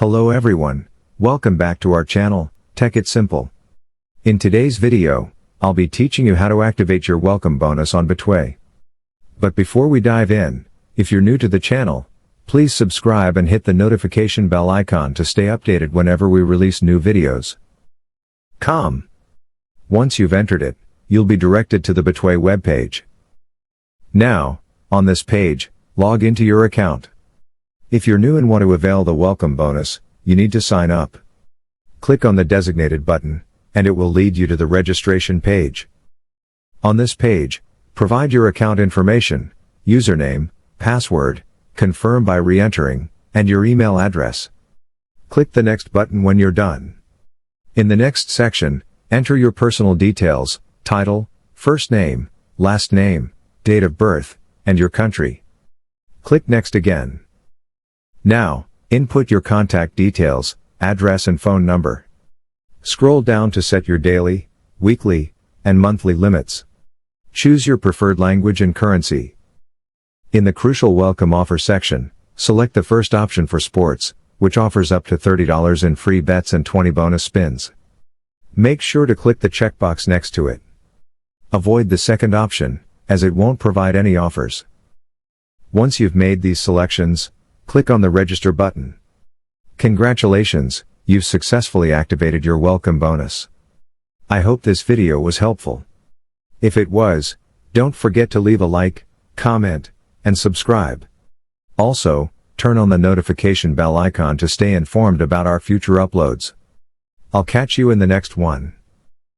Hello everyone, welcome back to our channel, Tech It Simple. In today's video, I'll be teaching you how to activate your welcome bonus on Betway. But before we dive in, if you're new to the channel, please subscribe and hit the notification bell icon to stay updated whenever we release new videos. Once you've entered it, you'll be directed to the Betway webpage. Now, on this page, log into your account. If you're new and want to avail the welcome bonus, you need to sign up. Click on the designated button, and it will lead you to the registration page. On this page, provide your account information, username, password, confirm by re-entering, and your email address. Click the next button when you're done. In the next section, enter your personal details, title, first name, last name, date of birth, and your country. Click next again. Now, input your contact details, address and phone number. Scroll down to set your daily, weekly, and monthly limits. Choose your preferred language and currency. In the crucial welcome offer section, select the first option for sports, which offers up to $30 in free bets and 20 bonus spins. Make sure to click the checkbox next to it. Avoid the second option, as it won't provide any offers. Once you've made these selections, click on the register button. Congratulations, you've successfully activated your welcome bonus. I hope this video was helpful. If it was, don't forget to leave a like, comment, and subscribe. Also, turn on the notification bell icon to stay informed about our future uploads. I'll catch you in the next one.